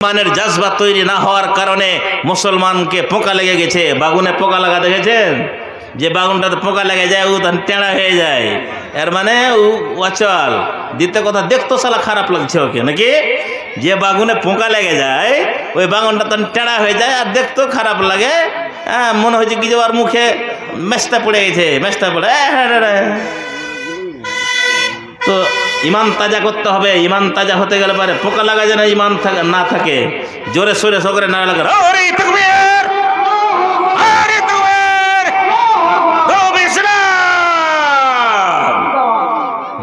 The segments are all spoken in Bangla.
ইমানের জাজবা তৈরি না হওয়ার কারণে মুসলমানকে পোকা লেগে গেছে। বাগুনে পোকা লাগা দেখেছেন? যে বাগুনটাতে পোকা লেগে যায় ও তখন টেঁড়া হয়ে যায়, এর মানে ও অচল। দ্বিতীয় কথা, দেখতো সালা খারাপ লাগছে ওকে, নাকি? যে বাগুনে পোকা লেগে যায় ওই বাগুনটা তখন টেঁড়া হয়ে যায় আর দেখতেও খারাপ লাগে। হ্যাঁ, মনে হচ্ছে কি যে ওর মুখে মেস্তা পড়ে গেছে, মেস্তা পড়ে। তো ইমান তাজা করতে হবে। ইমান তাজা হতে গেলে পারে পোকা লাগা যেন ইমান না থাকে। জোরে সোরে সকরে না লাগে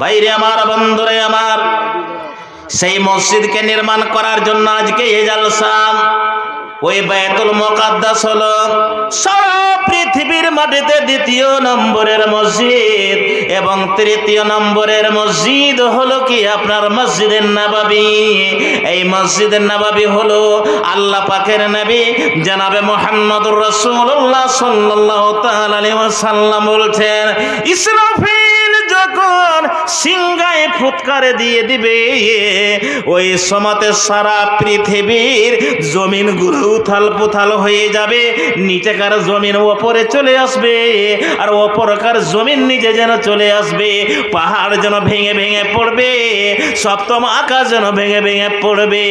বাইরে আমার, বন্ধুরে আমার, সেই মসজিদকে নির্মাণ করার জন্য আজকে এই জালসা। ওই বায়তুল মুকাদ্দাস হলো সারা পৃথিবীর মাটিতে দ্বিতীয় নম্বরের মসজিদ, এবং তৃতীয় নম্বরের মসজিদ হলো কি আপনার মসজিদে নববী। এই মসজিদে নববী হলো আল্লাহ পাকের নবী জনাবে মুহাম্মদুর রাসূলুল্লাহ সাল্লাল্লাহু তাআলা আলাইহি ওয়াসাল্লাম বলছেন, ইসরাফিল যখন সিংহায় ফুৎকারে দিয়ে দিবে ওই সময়তে সারা পৃথিবীর জমিনগুলো উথাল পুথাল হয়ে যাবে। নিচেকার জমিন ওপরে চলে আসবে আর ওপরকার জমিন নিচে যেন চলে আসবে। পাহাড় যেন ভেঙে ভেঙে পড়বে, সপ্তম আকাশ যেন ভেঙে ভেঙে পড়বে।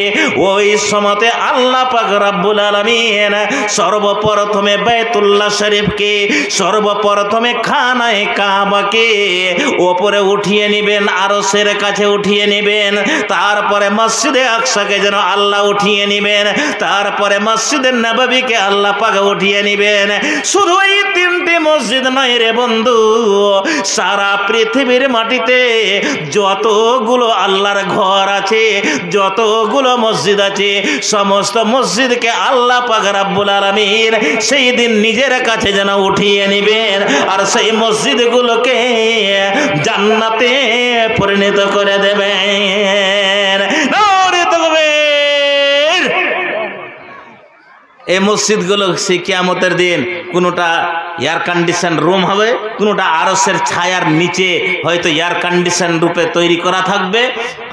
ওই সময়তে আল্লাহ পাক রব্বুল আলামিন সর্বপ্রথমে বাইতুল্লাহ শরীফকে, সর্বপ্রথমে খানায়ে কাবাকে ওপরে উঠিয়ে নেবেন, আরশের কাছে উঠিয়ে নেবেন। তারপরে মসজিদে আকসাকে যেন আল্লাহ উঠিয়ে নেবেন, তারপরে মসজিদে নববীকে আল্লাহ পাক উঠিয়ে নেবেন। শুধু এই তিনটি মসজিদ নয় রে বন্ধু, সারা পৃথিবীর মাটিতে যতগুলো আল্লাহর ঘর আছে, যতগুলো মসজিদ আছে, সমস্ত মসজিদকে আল্লাহ পাক রব্বুল আলামিন সেই দিন নিজের কাছে যেন উঠিয়ে নেবেন আর সেই মসজিদগুলোকে জান্নাতে পরিণত করে দেবেন। এই মসজিদগুলো সে কিয়ামতের দিন কোনোটা এয়ার কন্ডিশন রুম হবে, কোনোটা আরশের ছায়ার নিচে হয়তো এয়ার কন্ডিশন রূপে তৈরি করা থাকবে।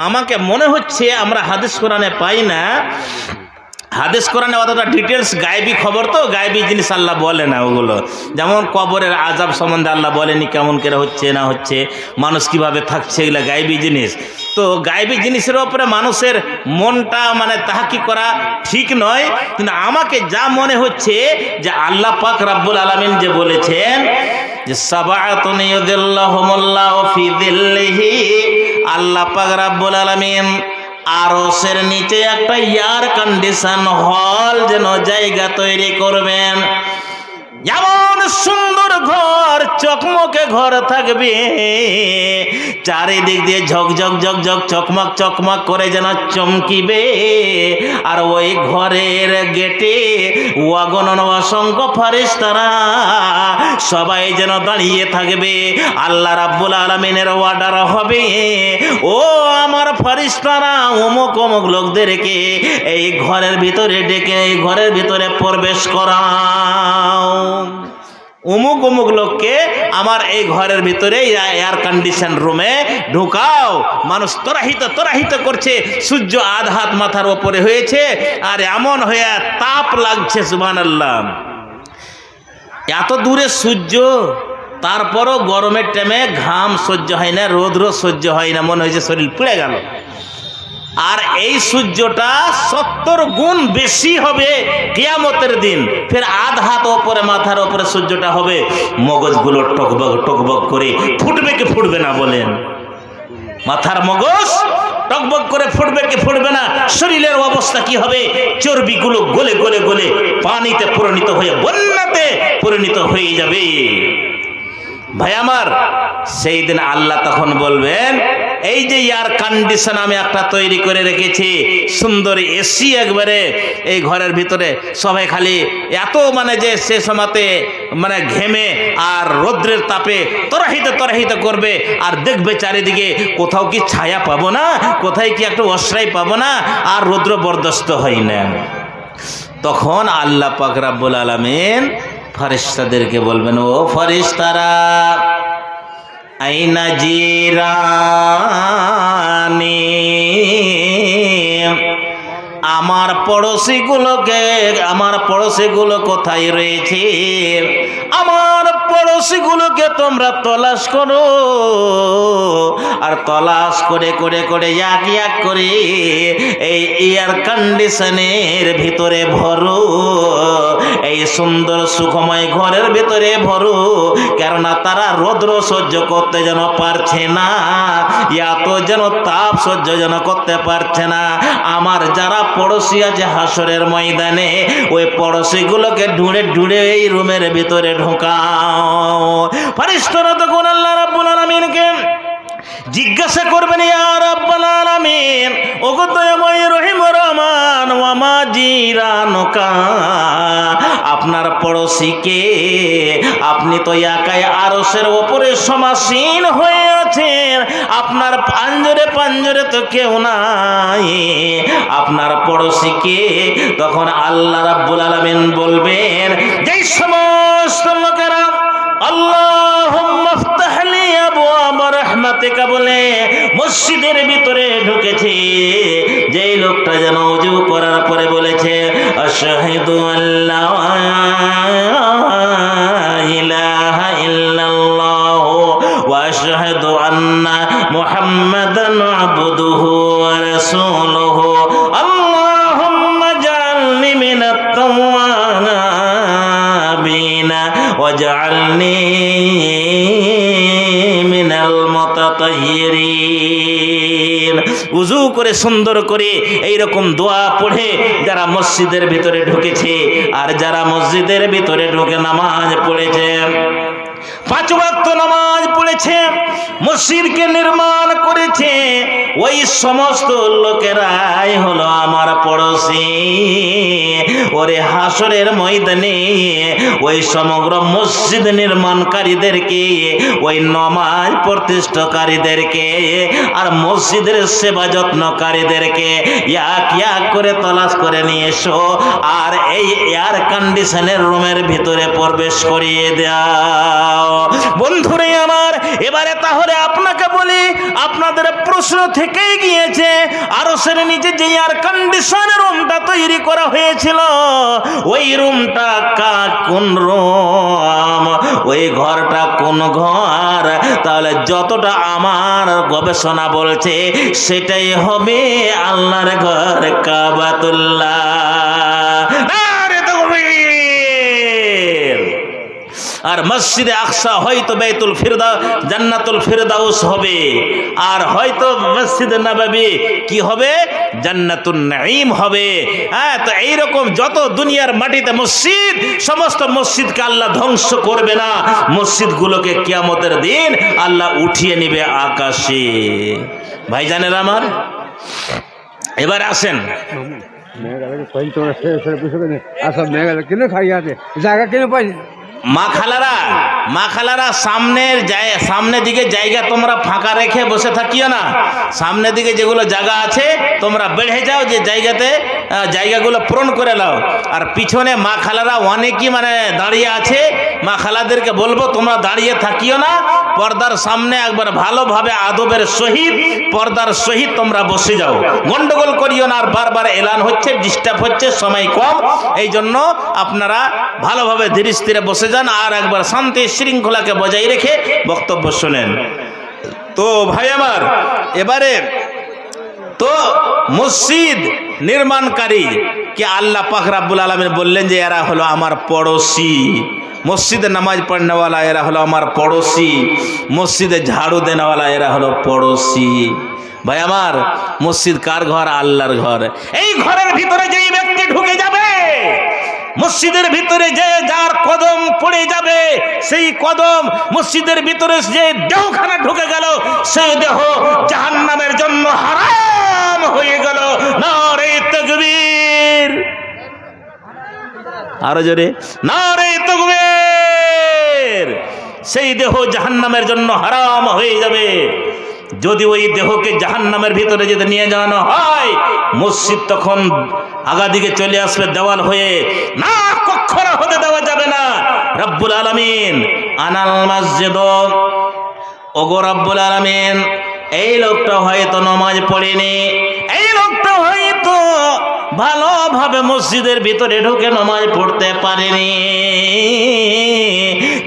আমাকে মনে হচ্ছে আমরা হাদিস কোরআনে পাই না, হাদিস কোরআনে অতটা ডিটেলস গায়েবী খবর, তো গায়েবী জিনিস আল্লাহ বলে না ওগুলো। যেমন কবরের আযাব সম্বন্ধে আল্লাহ বলেনি কেমন করে হচ্ছে না হচ্ছে, মানুষ কিভাবে থাকছে, এগুলো গায়েবী জিনিস। তো গায়েবী জিনিসের ওপরে মানুষের মনটা মানে তাহাকি করা ঠিক নয়। কিন্তু আমাকে যা মনে হচ্ছে যে আল্লাহ পাক রব্বুল আলামিন যে বলেছেন যে সাবাতুন ইউযিল্লুহুমুল্লাহু ফি যিল্লিহি, আল্লাহ পাক রব্বুল আলামিন আরশের নিচে একটা এয়ার কন্ডিশন হল যেন জায়গা তৈরি করবেন। এমন সুন্দর ঘর, চকমকে ঘর থাকবে, চারিদিক দিয়ে ঝকঝক ঝকঝক চকমক চকমক করে যেন চমকিবে। আর ওই ঘরের গেটে অগণন অসংখ্য ফেরেশতারা সবাই যেন দাঁড়িয়ে থাকবে। আল্লাহ রাব্বুল আলামিনের অর্ডার হবে, ও আমার ফেরেশতারা অমুক অমুক লোকদেরকে এই ঘরের ভিতরে ডেকে এই ঘরের ভিতরে প্রবেশ করাও। অমুক অমুক লোককে আমার এই ঘরের ভিতরে এয়ার কন্ডিশন রুমে ঢুকাও। মানুষ তরাহিত করছে, সূর্য আধ হাত মাথার ওপরে হয়েছে আর এমন হয়ে তাপ লাগছে, সুবহানাল্লাহ। এত দূরে সূর্য, তারপরও গরমের টাইমে ঘাম সহ্য হয় না, রৌদ্র সহ্য হয় না, মনে হয়েছে শরীর পুড়ে গেল। আর এই সূর্যটা 70 গুণ বেশি হবে কিয়ামতের দিন। ফের আধ হাত ওপরে মাথার ওপরে সূর্যটা হবে, মগজগুলো টকবক টকবক করে ফুটবে কি ফুটবে না বলেন? মাথার মগজ টকবক করে ফুটবে কি ফুটবে না? শরীরের অবস্থা কি হবে? চর্বিগুলো গলে গলে গলে পানিতে পরিণত হয়ে বন্যাতে পরিণত হয়ে যাবে। ভাই আমার, সেই দিন আল্লাহ তখন বলবেন, এই যে এয়ার কন্ডিশন আমি একটা তৈরি করে রেখেছি, সুন্দর এসি একবারে এই ঘরের ভিতরে, সবাই খালি এত মানে যে সে সময়তে মানে ঘেমে আর রৌদ্রের তাপে তরাহিত করবে আর দেখবে চারিদিকে কোথাও কি ছায়া পাবো না, কোথায় কি একটা আশ্রয় পাবো না, আর রৌদ্র বরদাস্ত হয় না। তখন আল্লাহ পাক রব্বুল আলামিন ফেরেশতাদেরকে বলবেন, ও ফেরেশতারা, আইনা জিরানি, আমার পড়োশিগুলো কোথায় রয়েছে, আমার পড়োশিগুলোকে তোমরা তলাশ করো, আর তলাশ করে করে করে এক এক করে এই এয়ার কন্ডিশনের ভিতরে ভরো, এই সুন্দর সুখময় ঘরের ভিতরে ভরো, কেননা তারা রৌদ্র সহ্য করতে যেন পারছে না, এত যেন তাপ সহ্য যেন করতে পারছে না। আমার যারা পড়োশি আছে হাসরের ময়দানে, ওই পড়োশিগুলোকে ঢুঁড়ে ঢুঁড়ে এই রুমের ভিতরে ঢোকাও। ফেরেশতারা তখন আল্লাহ রাব্বুল আলামিনকে জিজ্ঞাসা করবেন, ইয়া রাব্বুল আলামিন, ওগো দয়াময় রহিম রহমান, ওয়া মা জিরানুকা, আপনার পড়োশিকে, আপনি তো একাই আরশের উপরে সমাসীন হয়ে আছেন, আপনার পাঞ্জরে পাঞ্জরে তো কেউ নাই, আপনার পড়োশিকে। তখন আল্লাহ রাব্বুল আলামিন বলবেন, যেই সমস্ত লোকেরা আল্লাহুম্মা ইফতাহ লি আবওয়াবা রাহমাতিকা বলে মসজিদের ভিতরে ঢুকেছে, যেই লোকটা যেন ওযু করার পরে বলেছে, আশহাদু আল্লা ইলাহা ইল্লাল্লাহ ওয়া আশহাদু আন্না মুহাম্মাদান আবদুহু ওয়া রাসূলুহু, আল্লাহুম্মা জাআলনি মিনাত তাওয়াবিনা ওয়াজআলনি মিনাল মুতাতাহহিরিন। উযু করে সুন্দর করে এইরকম দোয়া পড়ে যারা মসজিদের ভিতরে ঢুকেছে, আর যারা মসজিদের ভিতরে ঢুকে নামাজ পড়েছে, 5 ওয়াক্ত নামাজ পড়েছে, মসজিদকে নির্মাণ করেছে, ওই সমস্ত লোকেরাই হলো আমার পড়োশি। ওরে হাসরের ময়দানে ওই সমগ্র মসজিদ নির্মাণকারীদেরকে, ওই নমাজ প্রতিষ্ঠাকারীদেরকে, আর মসজিদের সেবা যত্নকারীদেরকে এক এক করে তলাশ করে নিয়ে এসো, আর এই এয়ার কন্ডিশনের রুমের ভিতরে প্রবেশ করিয়ে দাও। বন্ধুরে আমার, এবারে তাহলে আপনাকে বলি, আপনাদের প্রশ্ন থেকেই গিয়েছে, আরশের নিচে যে এয়ার কন্ডিশন রুমটা তৈরি করা হয়েছিল, ওই রুমটা কোন রুম, ওই ঘরটা কোন ঘর? তাহলে যতটা আমার গবেষণা বলছে সেটাই হবে আল্লাহর ঘর কাবাতুল্লাহ। আর মসজিদে আকসা হয়তো বাইতুল ফিরদাউস, জান্নাতুল ফিরদাউস হবে, আর হয়তো মসজিদে নববী কি হবে, জান্নাতুন নাঈম হবে। হ্যাঁ, তো এইরকম যত দুনিয়ার মাটিতে মসজিদ, সমস্ত মসজিদকে আল্লাহ ধ্বংস করবে না, মসজিদগুলোকে কিয়ামতের দিন আল্লাহ উঠিয়ে নেবে আকাশে। ভাইজানেরা আমার, এবার আসেন, মা খালারা সামনের দিকে জায়গা তোমরা ফাঁকা রেখে বসে থাকিও না, সামনের দিকে যেগুলো জায়গা আছে তোমরা বেড়ে যাও, যে জায়গাগুলো পূরণ করে নাও। আর পিছনে মা খালারা অনেকই দাঁড়িয়ে আছে, মা খালাদেরকে বলবো তোমরা দাঁড়িয়ে থাকিও না, পর্দার সামনে একবার ভালোভাবে আদবের সহিত, পর্দার সহিত তোমরা বসে যাও, গন্ডগোল করিও না। আর বারবার এলান হচ্ছে, ডিস্টার্ব হচ্ছে, সময় কম, এই জন্য আপনারা ভালোভাবে ধীরে স্থিরে বসে যান, আর একবার শান্তি শৃঙ্খলাকে বজায় রেখে বক্তব্য শোনেন। তো ভাই আমার, এবারে তো মসজিদ নির্মাণকারী কে আল্লাহ পাক রাব্বুল আলামিন বললেন যে এরা হলো আমার পড়োশি, মসজিদে নামাজ পড়নেওয়ালা এরা হলো আমার পড়োশি, মসজিদে ঝাড়ু দেনেওয়ালা এরা হলো পড়োশি। ভাই আমার, মসজিদ কার ঘর? আল্লাহর ঘর। এই ঘরের ভিতরে যেই ব্যক্তি ঢুকে যাবে, মসজিদের ভিতরে যে যার কদম পড়ে যাবে, সেই কদম মসজিদের ভিতরে যে দেহখানা ঢুকে গেল, সেই দেহ জাহান্নামের জন্য হারাম হয়ে গেল। নারে তাকবীর, আরো জোরে নারে তাকবীর। সেই দেহ জাহান্নামের জন্য হারাম হয়ে যাবে। যদি ওই দেহকে জাহান্নামের ভিতরে যদি নিয়ে যাওয়ানো হয়, মসজিদ তখন আগা দিকে চলে আসবে দেওয়াল হয়ে, না, কখনো হতে দেওয়া যাবে না। রব্বুল আলামিন আনাল মসজিদ, ওগো রব্বুল আলামিন, এই লোকটা হয়তো নামাজ পড়েনি, এই লোকটা হয়তো ভালোভাবে মসজিদের ভিতরে ঢুকে নামাজ পড়তে পারেনি,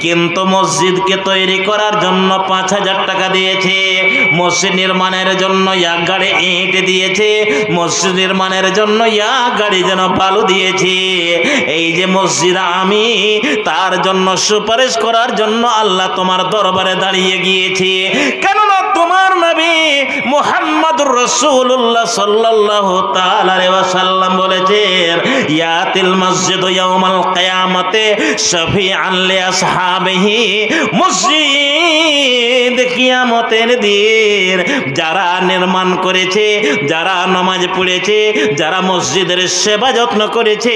কিন্তু মসজিদকে তৈরি করার জন্য 5,000 টাকা দিয়েছে, মসজিদ নির্মাণের জন্য 1 গাড়ি ইট দিয়েছে, মসজিদ নির্মাণের জন্য 1 গাড়ি যেন বালু দিয়েছে। এই যে মসজিদ আমি তার জন্য সুপারিশ করার জন্য আল্লাহ তোমার দরবারে দাঁড়িয়ে গিয়েছি, কেননা তোমার নবী মুহাম্মদুর রাসূলুল্লাহ সাল্লাল্লাহু তাআলা আলাইহি ওয়াসাল্লাম বলেছেন, ইয়াতিল মসজিদ ইয়াউমাল কিয়ামাতে শাফিআন লি আসহাবিহি, মসজিদ কিয়ামতের দিন যারা নির্মাণ করেছে, যারা নামাজ পড়েছে, যারা মসজিদের সেবা যত্ন করেছে,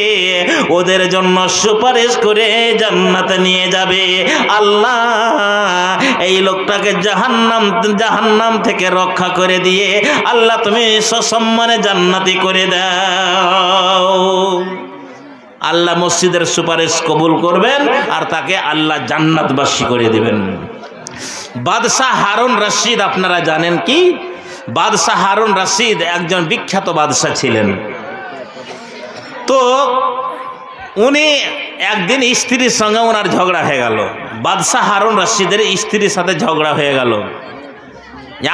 ওদের জন্য সুপারিশ করে জান্নাতে নিয়ে যাবে। আল্লাহ এই লোকটাকে জাহান্নাম থেকে রক্ষা করে দিয়ে আল্লাহ তুমি সসম্মানে জান্নাতি করে দাও। আল্লাহ মসজিদের সুপারিশ কবুল করবেন আর তাকে আল্লাহ জান্নাতবাসী করে দিবেন। বাদশাহ হারুন রশিদ আপনারা জানেন কি? বাদশাহ হারুন রশিদ একজন বিখ্যাত বাদশাহ ছিলেন। তো উনি একদিন স্ত্রীর সঙ্গে ওনার ঝগড়া হয়ে গেল। বাদশাহ হারুন রশিদের স্ত্রীর সাথে ঝগড়া হয়ে গেল।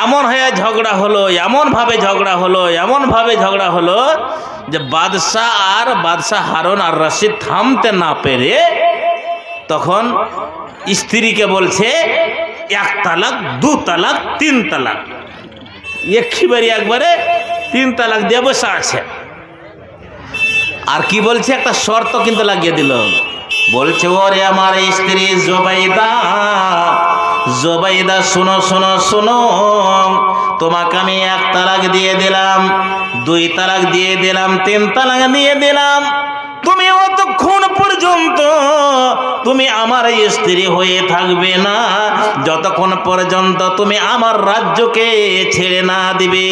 এমন হয়ে ঝগড়া হলো, এমনভাবে ঝগড়া হলো যে বাদশাহ হারুন আর রশিদ থামতে না পেরে তখন স্ত্রীকে বলছে 1 তালাক, 2 তালাক, 3 তালাক, একবারে 3 তালাক দিয়ে বসে আছে। আর কি বলছে, একটা শর্ত কিন্তু লাগিয়ে দিল। বলছে, ওরে আমার স্ত্রী জোবাইদা, শোনো, তোমাকে আমি 1 তালাক দিয়ে দিলাম, 2 তালাক দিয়ে দিলাম, 3 তালাক দিয়ে দিলাম। তুমি অতক্ষণ পর্যন্ত তুমি আমার স্ত্রী হয়ে থাকবে না যতক্ষণ পর্যন্ত তুমি আমার রাজ্যকে ছেড়ে না দিবে।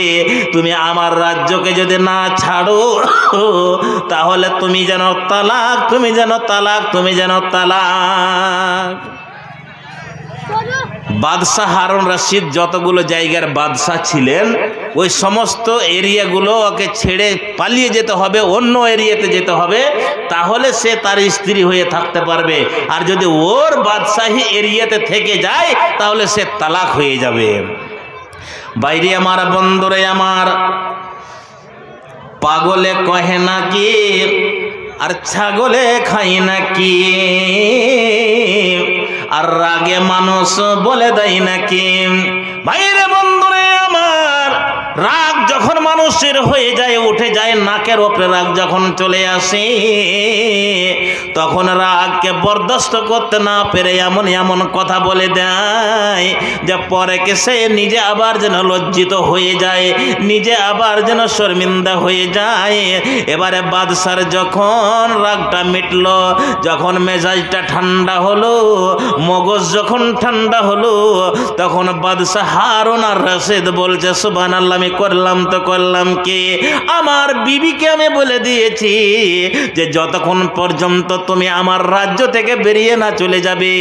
তুমি আমার রাজ্যকে যদি না ছাড়ো তাহলে তুমি যেন তালাক। বাদশাহ হারুন রশিদ যতগুলো জায়গার বাদশাহ ছিলেন ওই সমস্ত এরিয়াগুলো ওকে ছেড়ে পালিয়ে যেতে হবে, অন্য এরিয়াতে যেতে হবে, তাহলে সে তার স্ত্রী হয়ে থাকতে পারবে। আর যদি ওর বাদশাহী এরিয়াতে থেকে যায় তাহলে সে তালাক হয়ে যাবে। বাইরে আমার, বন্ধুরে আমার, পাগলে কহে নাকি আর ছাগলে খাই নাকি, আর রাগে মানুষ বলে দেয় নাকি। বাইরে বন্ধুরে আমার, রাগ যখন মানুষের হয়ে যায়, উঠে যায়, নাকের ওপরে রাগ যখন চলে আসে, তখন রাগকে বরদাস্ত করতে না পেরে এমন কথা বলে দেয় যে পরে কে সে নিজে আবার যেন লজ্জিত হয়ে যায়, নিজে আবার যেন শর্মিন্দা হয়ে যায়। এবারে বাদশার যখন রাগটা মিটল, যখন মেজাজটা ঠান্ডা হলো, মগজ যখন ঠান্ডা হলো, তখন বাদশাহ হারুন আর রশিদ বলছে, সুবহানাল্লাহ, আমি করলাম কি? আমার বিবিকে আমি বলে দিয়েছি যে যতক্ষণ পর্যন্ত তুমি আমার রাজ্য থেকে বেরিয়ে না চলে যাবে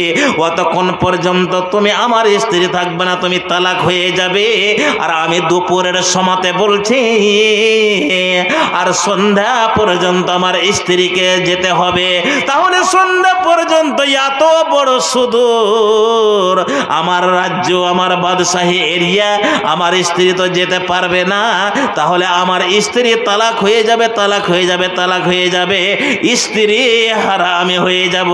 অতক্ষণ পর্যন্ত তুমি আমার স্ত্রী থাকবে না, তুমি তালাক হয়ে যাবে। আর আমি দুপুরের সময়তে বলছি আর সন্ধ্যা পর্যন্ত আমার স্ত্রীকে যেতে হবে। তাহলে সন্ধ্যা পর্যন্ত এত বড় সুদূর আমার রাজ্য, আমার বাদশাহী এরিয়া, আমার স্ত্রী তো যেতে পারবে না। তাহলে আমার স্ত্রী তালাক হয়ে যাবে, স্ত্রী হারা আমি হয়ে যাব।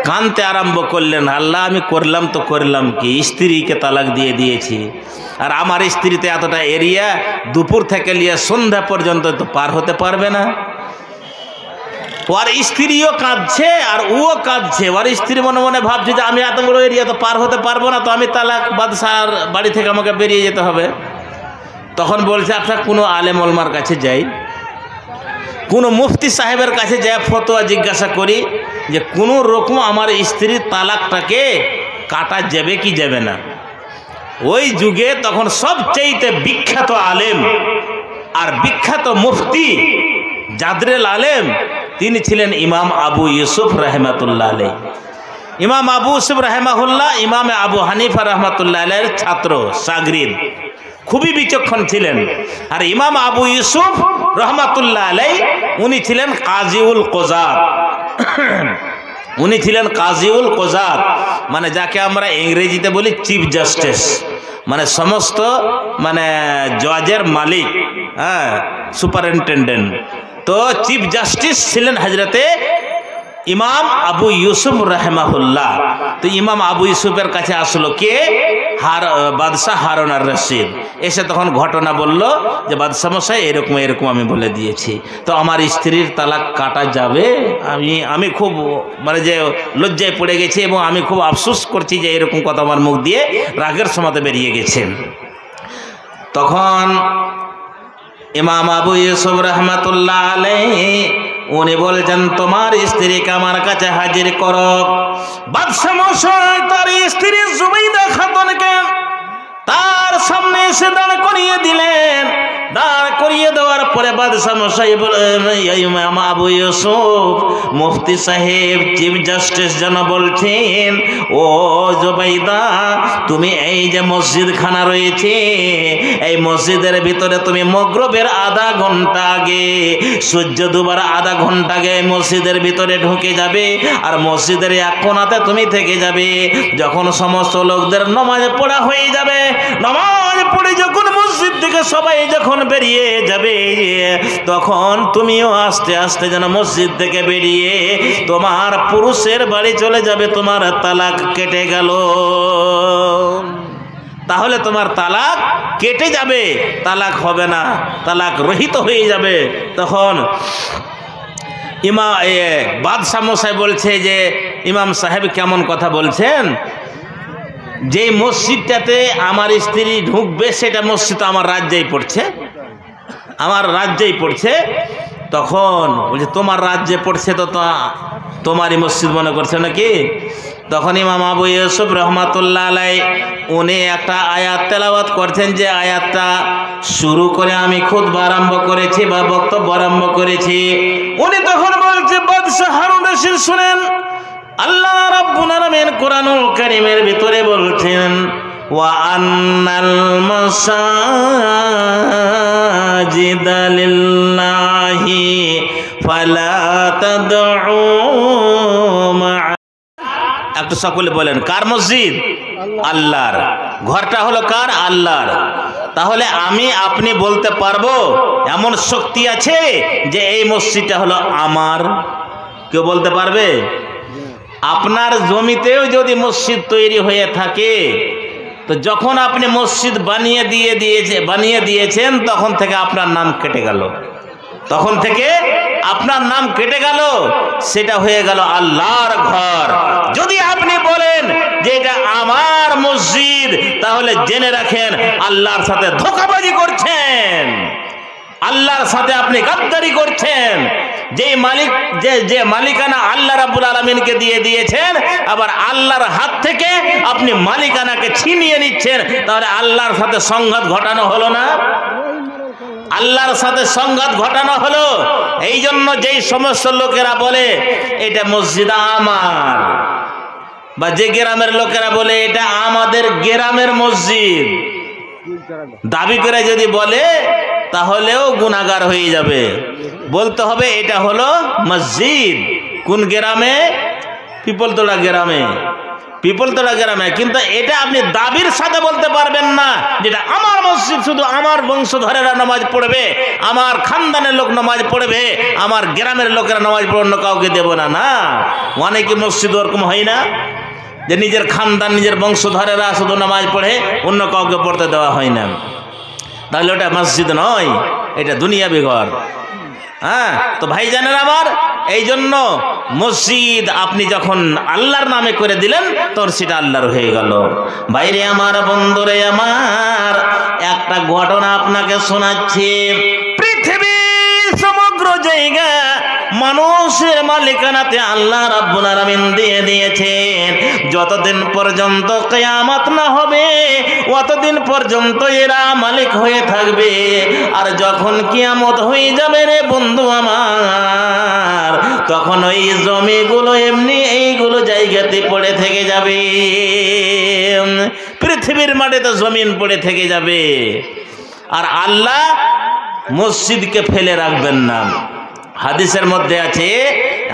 কানতে আরম্ভ করলেন, আল্লাহ আমি করলাম কি? স্ত্রীকে তালাক দিয়ে দিয়েছি, আর আমার স্ত্রীতে এতটা এরিয়া দুপুর থেকে নিয়ে সন্ধ্যা পর্যন্ত তো পার হতে পারবে না। ওর স্ত্রীও কাঁদছে আর ও কাঁদছে। ওর স্ত্রী মনে মনে ভাবছে যে আমি এত বড় এরিয়া তো পার হতে পারবো না, তো আমি তালাক, বাদশার বাড়ি থেকে আমাকে বেরিয়ে যেতে হবে। তখন বলছে, আচ্ছা কোনো আলেম ওলমার কাছে যাই, কোনো মুফতি সাহেবের কাছে যাই, ফতোয়া জিজ্ঞাসা করি যে কোনো রকম আমার স্ত্রীর তালাকটাকে কাটা যাবে কি যাবে না। ওই যুগে তখন সবচেয়ে বিখ্যাত আলেম আর বিখ্যাত মুফতি জাদরেল আলেম তিনি ছিলেন ইমাম আবু ইউসুফ রহমাতুল্লাহ আলাইহি। ইমাম আবু ইউসুফ রহমাহুল্লাহ ইমাম আবু হানিফা রহমাতুল্লাহ আলাইহির ছাত্র, শাগরিদ। খুবই বিচক্ষণ ছিলেন। আর ইমাম আবু ইউসুফ রহমাতুল্লাহ আলাই উনি ছিলেন কাজিউল কোজাত। উনি ছিলেন কাজিউল কোজাত, মানে যাকে আমরা ইংরেজিতে বলি চিফ জাস্টিস, মানে সমস্ত মানে জজের মালিক, হ্যাঁ, সুপারিনটেন্ডেন্ট। তো চিফ জাস্টিস ছিলেন হজরতে ইমাম আবু ইউসুফ রাহমাহুল্লাহ। তো ইমাম আবু ইউসুফের কাছে আসলো কে? বাদশাহ হারুন আর রশিদ। এসে তখন ঘটনা বলল যে বাদশাহ মশাই এরকম এরকম আমি বলে দিয়েছি, তো আমার স্ত্রীর তালাক কাটা যাবে? আমি খুব মানে যে লজ্জায় পড়ে গেছি এবং আমি খুব আফসোস করছি যে এরকম কথা আমার মুখ দিয়ে রাগের সমাতে বেরিয়ে গেছে। তখন ইমাম আবু ইউসুফ রহমাতুল্লাহ আলাইহি উনি বলছেন তোমার স্ত্রীকে আমার কাছে হাজির করো। বাদশাহ মশাই তার স্ত্রী জুবাইদা খাতুনকে তার সামনে এসে দাঁড় করিয়ে দিলেন। দাঁড় করিয়ে দেওয়ার পরে বাদশাহ মশাই ইমাম আবু ইউসুফ মুফতি সাহেব চিফ জাস্টিস যেন বলছেন, ও জুবাইদা, তুমি এই যে মসজিদ খানা রয়েছে এই মসজিদের ভিতরে তুমি মগরিবের আধা ঘন্টা আগে, সূর্য ডুবার আধা ঘন্টা আগে মসজিদের ভিতরে ঢুকে যাবে আর মসজিদের এক কোণাতে তুমি থেকে যাবে। যখন সমস্ত লোকদের নামাজ পড়া হয়ে যাবে, নামাজ পড়ে যখন মসজিদ থেকে সবাই যখন বেরিয়ে যাবে, তখন তুমিও আস্তে আস্তে যেন মসজিদ থেকে বেরিয়ে তোমার পুরুষের বাড়ি চলে যাবে। তোমার তালাক কেটে গেল, তাহলে তোমার তালাক কেটে যাবে, তালাক হবে না, তালাক রহিত হয়ে যাবে। তখন বাদশাহ মশাই বলছে যে ইমাম সাহেব কেমন কথা বলছেন, যে মসজিদটাতে আমার স্ত্রী ঢুকবে সেটা মসজিদ আমার রাজ্যেই পড়ছে, আমার রাজ্যেই পড়ছে। তখন বলছে তোমার রাজ্যে পড়ছে তো তোমারই মসজিদ মনে করছে নাকি? তখন ইমাম আবু ইউসুফ রহমাতুল্লাহ আলাইহি উনি একটা আয়াত তেলাওয়াত করছেন, যে আয়াতটা শুরু করে আমি খুতবা আরম্ভ করেছি বা বক্তব্য আরম্ভ করেছি। উনি তখন বলছে বাদশাহ হারুন রশিদ শুনেন, আল্লাহ রাব্বুল আলামিন কোরআনুল কারীমের ভিতরে বলছেন, ওয়া আন্নাল মাসাজিদা লিল্লাহি ফালা তাদউ মা। একটু সকলে বলেন কার মসজিদ? আল্লাহর। ঘরটা হলো কার? আল্লাহর। তাহলে আমি আপনি বলতে পারবো এমন শক্তি আছে যে এই মসজিদটা হলো আমার? কেউ বলতে পারবে? আপনার জমিতেও যদি মসজিদ তৈরি হয়ে থাকে, তো যখন আপনি মসজিদ বানিয়ে দিয়েছেন তখন থেকে আপনার নাম কেটে গেল, তখন থেকে আপনার নাম কেটে গেল, সেটা হয়ে গেল আল্লাহর ঘর। যদি আপনি বলেন যে এটা আমার মসজিদ, তাহলে জেনে রাখেন আল্লাহর সাথে ধোঁকাবাজি করছেন, আল্লাহর সাথে আপনি গাদ্দারি করছেন। যে মালিকানা আল্লাহ রাব্বুল আলামিনকে দিয়ে দিয়েছেন, আবার আল্লাহর হাত থেকে আপনি মালিকানাকে ছিনিয়ে নিচ্ছেন, তাহলে আল্লাহর সাথে সংঘাত ঘটানো হলো না? আল্লাহর সাথে সংঘাত ঘটানো হলো। এই জন্য যেই সমস্ত লোকেরা বলে এটা মসজিদ আমার, বা যে গ্রামের লোকেরা বলে এটা আমাদের গ্রামের মসজিদ, দাবি করে যদি বলে তাহলেও গুনাহগার হয়ে যাবে। বলতে হবে এটা হলো মসজিদ। কোন গ্রামে? পিপলতলা গ্রামে, পিপলতলা গ্রামে। কিন্তু এটা আপনি দাবির সাথে বলতে পারবেন না যেটা আমার মসজিদ, শুধু আমার বংশধরেরা নামাজ পড়বে, আমার খানদানের লোক নামাজ পড়বে, আমার গ্রামের লোকেরা নামাজ পড়বে, অন্য কাউকে দেব না। না, অনেকে মসজিদ ওরকম হয় না যে নিজের খানদান নিজের বংশধরেরা শুধু নামাজ পড়ে, অন্য কাউকে পড়তে দেওয়া হয় না। তাহলে ওটা মসজিদ নয়, এটা দুনিয়াবি ঘর। হ্যাঁ, তো ভাইজানের আমার, এই জন্য মসজিদ আপনি যখন আল্লাহর নামে করে দিলেন তখন সেটা আল্লাহর হয়ে গেল। বাইরে আমার, বন্ধুরে আমার, একটা ঘটনা আপনাকে শোনাচ্ছি। পৃথিবীর সমগ্র জায়গা মানুষের মালিকানাতে আল্লাহ রাব্বুল আলামিন দিয়ে দিয়েছেন। যতদিন পর্যন্ত কিয়ামত না হবে ততদিন পর্যন্ত এরা মালিক হয়ে থাকবে। আর যখন কিয়ামত হয়ে যাবে রে বন্ধু আমার, তখন ওই জমিগুলো এমনি এইগুলো জায়গাতে পড়ে থেকে যাবে। পৃথিবীর মাটিতে জমিন পড়ে থেকে যাবে। আর আল্লাহ মসজিদকে ফেলে রাখবেন না। হাদিসের মধ্যে আছে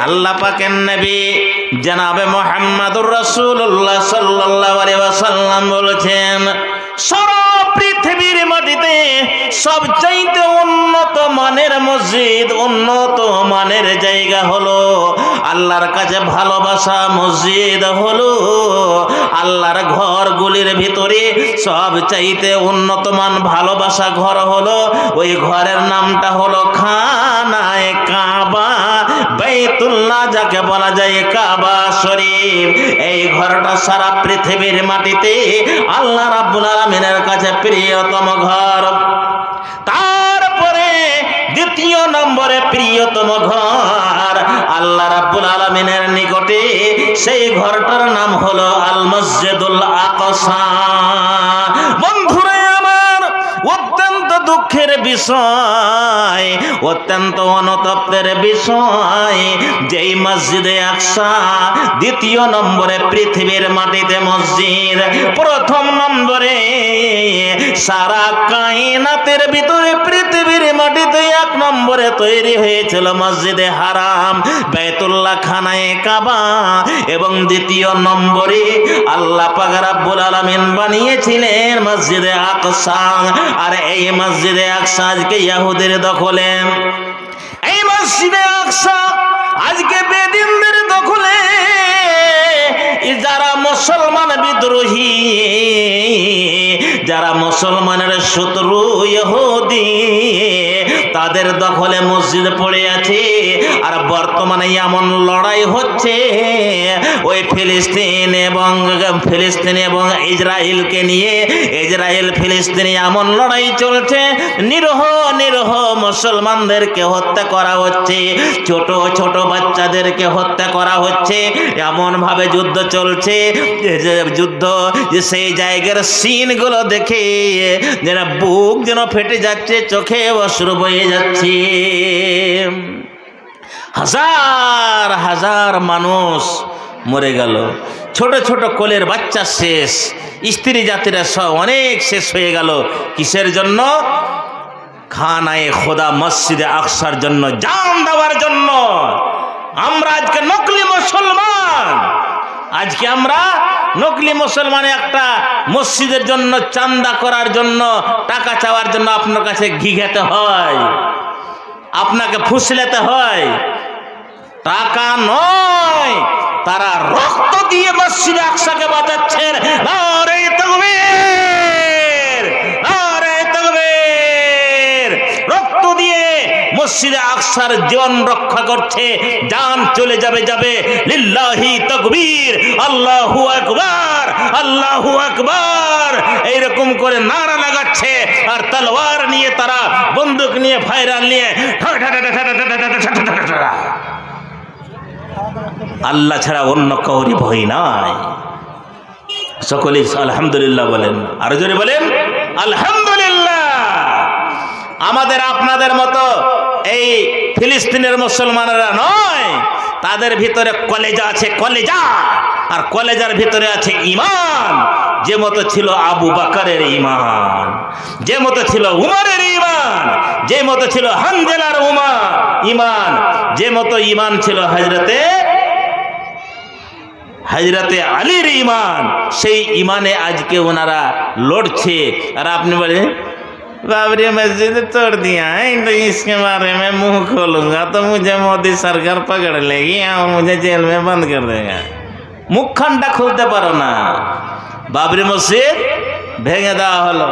আল্লাহ পাকের নবী জনাবে মুহাম্মদুর রাসূলুল্লাহ সাল্লাল্লাহু আলাইহি ওয়াসাল্লাম বলেছেন, সারা পৃথিবীর মাটিতে সবচাইতে উন্নত মানের মসজিদ, উন্নত মানের জায়গা হলো আল্লাহর কাছে ভালোবাসা মসজিদ হলো আল্লাহর ঘরগুলির ভিতরে সবচাইতে উন্নত মান ভালোবাসা ঘর হলো ওই ঘরের নামটা হলো খানায়ে কাবা, বাইতুল্লাহ যাকে বলা যায় কাবা শরীফ। এই ঘরটা সারা পৃথিবীর মাটিতে আল্লাহ রাব্বুল আলামিনের কাছে প্রিয়তম ঘর। তারপরে দ্বিতীয় নম্বরে প্রিয়তম ঘর আল্লাহ রাব্বুল আলামিনের নিকটে সেই ঘরটার নাম হলো আল মসজিদুল আকসা। বন্ধুরা আমার, অত্যন্ত দুঃখের বিষয়, অত্যন্ত অনুতপ্তের বিষয়, যেই মসজিদে আকসা দ্বিতীয় নম্বরে পৃথিবীর মাটিতে মসজিদ, প্রথম নম্বরে সারা কায়নাতের ভিতরে পৃথিবীর মাটিতে এক নম্বরে তৈরি হয়েছিল মসজিদে হারাম বাইতুল্লাহ খানায়ে কাবা, এবং দ্বিতীয় নম্বরে আল্লাহ পাক রব্বুল আলামিন বানিয়েছিলেন মসজিদে আকসা। আর এই মসজিদে আকসা আজকে ইহুদির দখলে, এই মসজিদে আকসা আজকে বেদিনদের দখলে। যারা মুসলমান বিদ্রোহী, যারা মুসলমানের শত্রু ইহুদি, তাদের দখলে মসজিদ পড়ে আছে। আর বর্তমানে এমন লড়াই হচ্ছে ওই ফিলিস্তিন এবং ইসরায়েলকে নিয়ে, ইসরায়েল ফিলিস্তিনে এমন লড়াই চলছে, নিরহ নিরহ মুসলমানদেরকে হত্যা করা হচ্ছে, ছোট ছোট বাচ্চাদেরকে হত্যা করা হচ্ছে। এমনভাবে যুদ্ধ চলছে, যুদ্ধ সেই জায়গার সিনগুলো দেখে যেন বুক যেন ফেটে যাচ্ছে, চোখে অশ্রু বয়ে যাচ্ছে। হাজার হাজার মানুষ মরে গেল, ছোট ছোট কোলের বাচ্চা শেষ, স্ত্রী জাতিরা সব অনেক শেষ হয়ে গেল। কিসের জন্য? খানায়ে খোদা মসজিদে আকসার জন্য, জান দেওয়ার জন্য। আমরা আজকে নকলি মুসলমান, আজকে আমরা নকলি মুসলমানে একটা মসজিদের জন্য চান্দা করার জন্য, টাকা চাওয়ার জন্য আপনার কাছে ঘি খেতে হয়, আপনাকে ফুসলাতে হয়। টাকা নয়, তারা রক্ত দিয়ে মসজিদে আকসাকে বাঁচাচ্ছেন। নারে তাকবীর, নারে তাকবীর। রক্ত দিয়ে মসজিদে আকসার জীবন রক্ষা করছে, জান চলে যাবে যাবে। লিল্লাহি তাকবীর, আল্লাহু আকবার, আল্লাহু আকবার, এইরকম করে নারা লাগাচ্ছে। আর তলোয়ার নিয়ে, তারা বন্দুক নিয়ে, ফায়ার নিয়ে আল্লাহ ছাড়া অন্য কাউরি ভয় নাই। সকলে আলহামদুলিল্লাহ বলেন, আরো জোরে বলেন আলহামদুলিল্লাহ। আমাদের আপনাদের মতো এই ফিলিস্তিনের মুসলমানেরা নয়, তাদের ভিতরে কলেজা আছে, কলেজা। আর কলেজার ভিতরে আছে ঈমান। যে মতো ছিল আবু বকরের ঈমান, যে মতো ছিল উমরের ঈমান, যে মতো ছিল হানজালার ঈমান, যে মতো ঈমান ছিল হযরতে আলীর ঈমান, সেই ঈমানে আজকে ওনারা লড়ছে। আর আপনি বলেন बाबरी मस्जिद तोड़ दिया है, तो इसके बारे में मुंह खोलूंगा तो मुझे मोदी सरकार पकड़ लेगी और मुझे जेल में बंद कर देगा। मुखखानटा खुलते पारो ना। बाबरी मस्जिद भेंगे देওয়া হলো,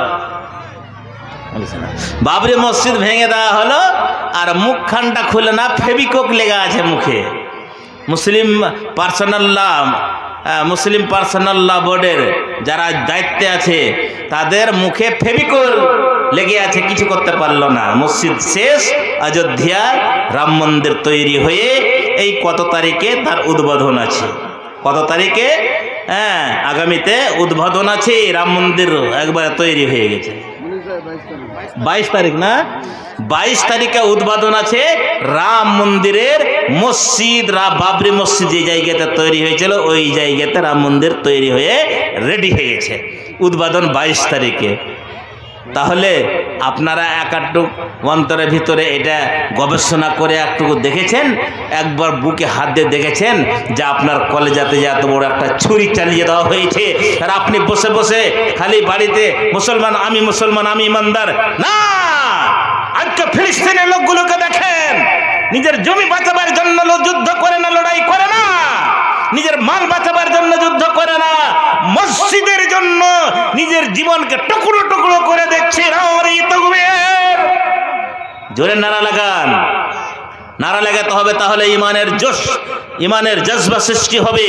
बाबरी मस्जिद भेंगे দেওয়া হলো, আর মুখখানটা খুলে না, ফেবিকক লেগা আছে মুখে। মুসলিম পার্সোনাল ল বোর্ডের যারা দায়িত্বে আছে, তাদের মুখে ফেবিকল লেগে আছে, কিছু করতে পারলো না। মসজিদ শেষ, অযোধ্যায় রাম মন্দির তৈরি হয়ে এই কত তারিখে তার উদ্বোধন আছে, কত তারিখে? হ্যাঁ, আগামীতে উদ্বোধন আছে। রাম মন্দির একবার তৈরি হয়ে গেছে, 22 তারিখ না, 22 তারিখে উদ্বোধন আছে রাম মন্দিরের। মসজিদ বাবরি মসজিদ যে জায়গাতে তৈরি হয়েছিল, ওই জায়গাতে রাম মন্দির তৈরি হয়ে রেডি হয়ে গেছে। উদ্বোধন 22 তারিখে। তাহলে আপনারা একটু অন্তরের ভিতরে এটা গবেষণা করে একটুকু দেখেছেন, একবার বুকে হাত দিয়ে দেখেছেন যে আপনার কলেজাতে যে এত বড় একটা ছুরি চালিয়ে দেওয়া হয়েছে, আর আপনি বসে বসে খালি বাড়িতে মুসলমান আমি ইমানদার না। আজকে ফিলিস্তিনের লোকগুলোকে দেখেন, নিজের জমি বাঁচাবার জন্য যুদ্ধ করে না, লড়াই করে না, নিজের মাল বাঁচাবার জন্য যুদ্ধ করে না, মসজিদের জন্য নিজের জীবনকে টুকরো টুকরো করে দেখছে। জোরে নারা লাগান, নারা লাগাতে হবে, তাহলে ইমানের জোশ, ইমানের জজবা সৃষ্টি হবে।